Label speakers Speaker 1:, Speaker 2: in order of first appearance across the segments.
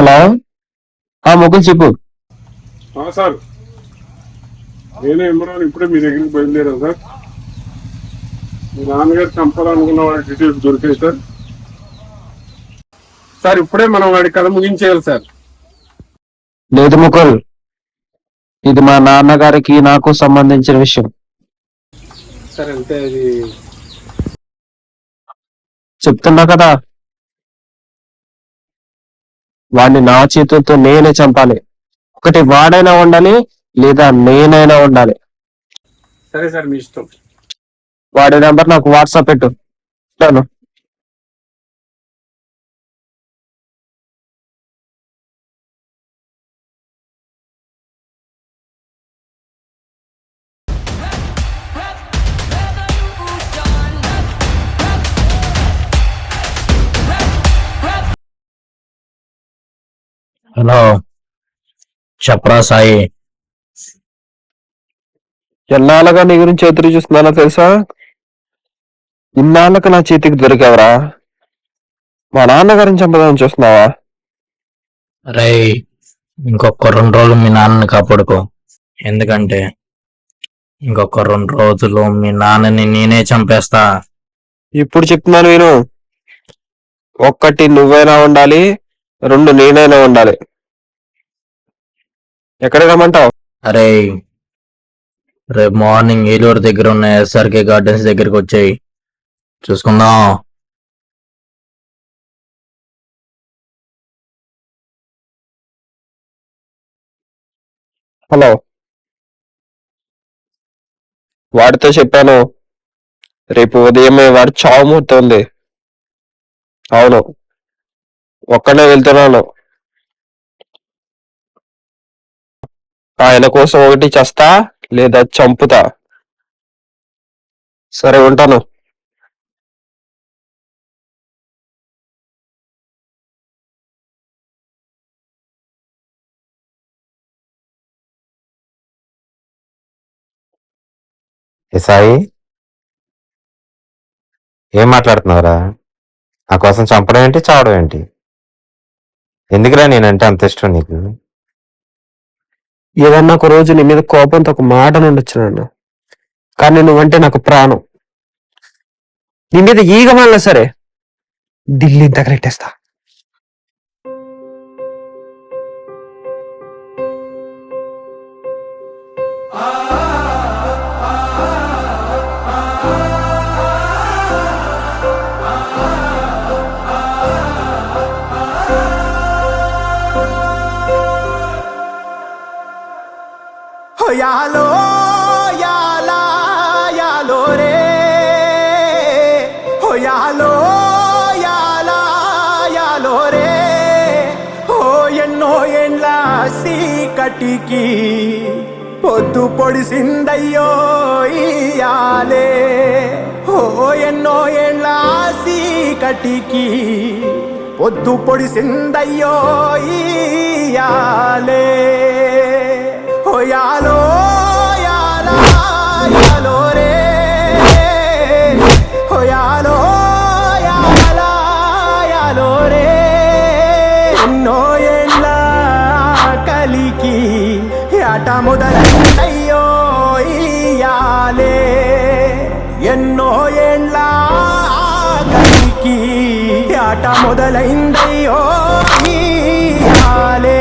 Speaker 1: Hello. ముగ్గురు చెప్పు.
Speaker 2: Sir నేనే ఇమ్రాన్, ఇప్పుడే మీ దగ్గరికి బయలుదేరాను సార్. మీ నాన్నగారు చంపాలనుకున్న వాడి డీటెయిల్స్ దొరికాయి సార్. సార్ ఇప్పుడే మనం వాడి కథ ముగించేయాలి సార్.
Speaker 1: లేదు ముకుల్, ఇది మా నాన్నగారికి నాకు సంబంధించిన విషయం.
Speaker 2: సార్ అంటే అది
Speaker 1: చెప్తున్నా కదా, వాడిని నా చేతులతో నేనే చంపాలి. ఒకటి వాడైనా ఉండాలి, లేదా నేనైనా ఉండాలి.
Speaker 2: సరే సార్, మీ ఇష్టం.
Speaker 1: వాడి నెంబర్ నాకు వాట్సాప్ పెట్టు.
Speaker 3: హలో, చెప్పరా సాయి.
Speaker 1: ఎన్నాళ్ళగా నీ గురించి ఎదురు చూస్తున్నానో తెలుసా? ఇన్నాళ్ళకు నా చేతికి దొరికావరా? మా నాన్నగారిని చంపదామని చూస్తున్నావా?
Speaker 3: రేయ్, ఇంకొక 2 రోజులు మీ నాన్నని కాపాడుకో. ఎందుకంటే ఇంకొక 2 రోజులు మీ నాన్నని నేనే చంపేస్తా.
Speaker 1: ఇప్పుడు చెప్తున్నాను విను. 1 నువ్వైనా ఉండాలి, 2 నేనైనా ఉండాలి. ఎక్కడ రమ్మంటావు?
Speaker 3: అరే, రేపు మార్నింగ్ ఏలూరు దగ్గర ఉన్న ఎస్ఆర్కే గార్డెన్స్ దగ్గరికి వచ్చేయి, చూసుకుందాం.
Speaker 1: హలో, వాడితో చెప్పాను, రేపు ఉదయమే వాడు చావు ముహూర్తుంది. అవును, ఒక్కడే వెళ్తున్నాను. ఆయన కోసం ఒకటి చస్తా లేదా చంపుతా. సరే, ఉంటాను.
Speaker 4: సాయి, ఏం మాట్లాడుతున్నావురా? నా కోసం చంపడం ఏంటి, చావడం ఏంటి? ఎందుకురా నేనంటే అంత ఇష్టం నీకు?
Speaker 1: ఏదన్నా ఒక రోజు నీ మీద కోపంతో ఒక మాట నుండొచ్చు నాన్న, కానీ నువ్వంటే నాకు ప్రాణం. నీ మీద ఈగమాలినా సరే ఢిల్లీ తగలెట్టేస్తా.
Speaker 5: యాలో యాలా యాలో రే, హో యాలో యాలా యాలో రే, హో ఎన్నో ఎండ్ల సీకటికి పొద్దు పొడిసిందయ్యో ఇయాలే, హో ఎన్నో ఎండ్ల సీకటికి పొద్దు పొడిసిందయ్యో ఇయాలే, హో యాలో యాలా యాలో రే, హో యాలో యాలా యాలో రే, ఎన్నో ఏళ్ళ కలికి ఆట మొదలైందయ్యో ఇయాలే, ఎన్నో ఏళ్ళ కలికి ఆట మొదలైందయ్యో ఇయాలే,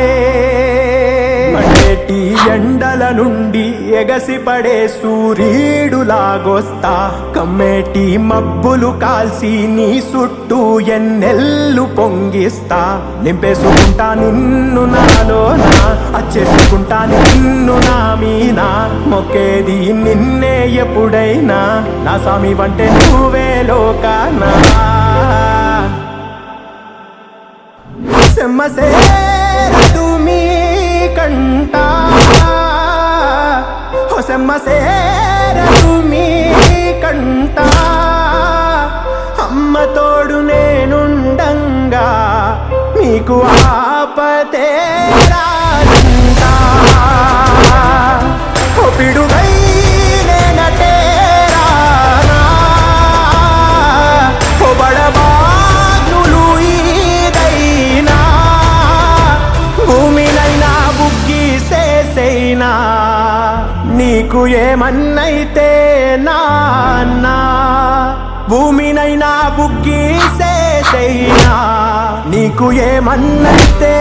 Speaker 5: ఎండల నుండి ఎగసిపడే సూర్యుడులాగొస్తా, కమ్మేటి మబ్బులు కాల్సి నీ చుట్టూ ఎన్నెల్లు పొంగిస్తా, నింపేసుకుంటా నిన్ను నాలోనా, అచ్చేసుకుంటా నిన్ను నా మీనా, మొక్కేది నిన్నే ఎప్పుడైనా, నా స్వామి వంటే నువ్వే లోకానా, సెమ్మసే తుమి కంటా, హొసమ్మసేరదు మీ కంట, అమ్మ తోడు నేనుండంగా మీకు ఆపతే రాదంటా, పిడుగై నేనటే రానా, బడబాగ్నులు ఈదైనా నీకు ఏమన్నైతే నాన్న భూమినైనా బుగ్గీసేసైనా నీకు ఏమన్నైతే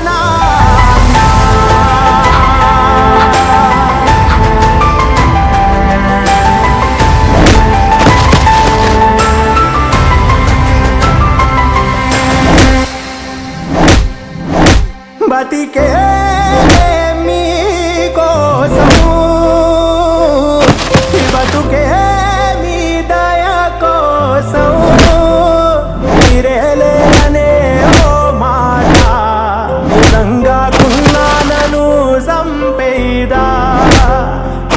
Speaker 5: నాన్న బతికే మీకోసము బతుకే మీ దయ కోసం మీరేలేనే ఓ మాట నిజంగా కున్నానను సంపేదా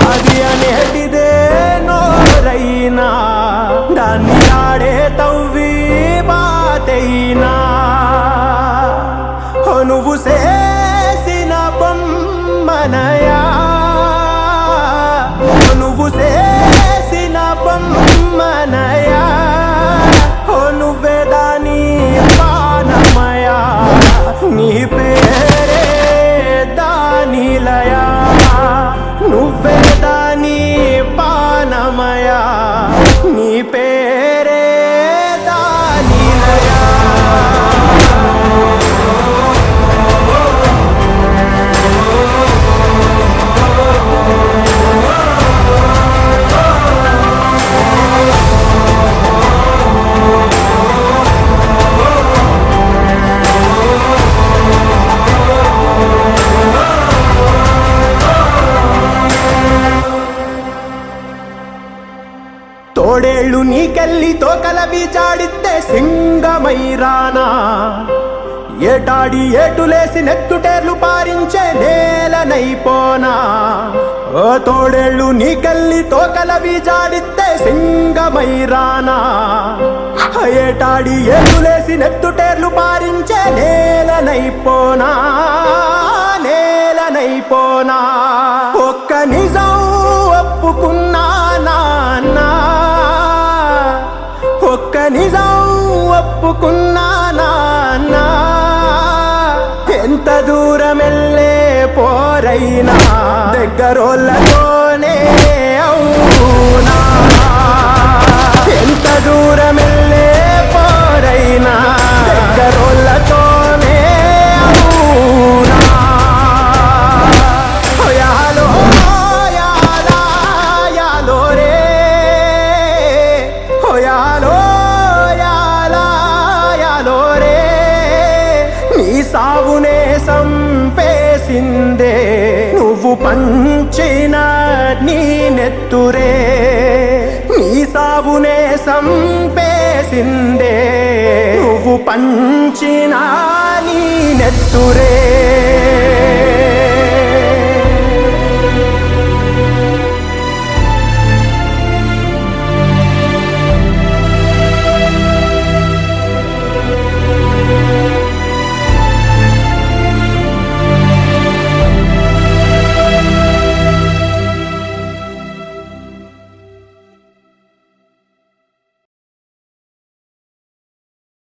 Speaker 5: అది అనేటిదే నోరైనా దాన్ని ఆడే తవ్వి బాతైనా నువ్వు చేసిన బొమ్మనయా నువ్వు చేసిన బొమ్మనయా నువ్వే దాని పానమయా నీ పేరే దానిలయా నువ్వే దాని పానమయా నీ పేరే దానిలయా తోడేళ్ళు నీకెళ్ళి తోకలవి చాడితే సింగమైరానా ఏటాడి ఏటులేసి నెత్తుటేర్లు పారించే నేలనైపోనా ఓ తోడేళ్ళు నీకెళ్ళి తోకలవి చాడితే సింగమైరానా ఏటాడి ఏటులేసి నెత్తుటేర్లు పారించే నేలనైపోనా నేలనైపోనా ఒక్క నిజం ఒప్పుకున్నా నాన్న ఒక్క నిజం ఒప్పుకున్నా నాన్న ఎంత దూరం వెళ్ళే పోరైనా దగ్గరోళ్ళతోనే అవునా ఎంత దూరం వెళ్ళే పోరైనా దగ్గరోళ్ళతోనే అవునా యాలో యాలా యాలో రే యాలో యాలా యాలో రే నీ సావునే సంపేసిందే నువ్వు పంచిన నీ నెత్తురే నీ సావునే సంపేసిందే నువ్వు పంచిన నీ నెత్తురే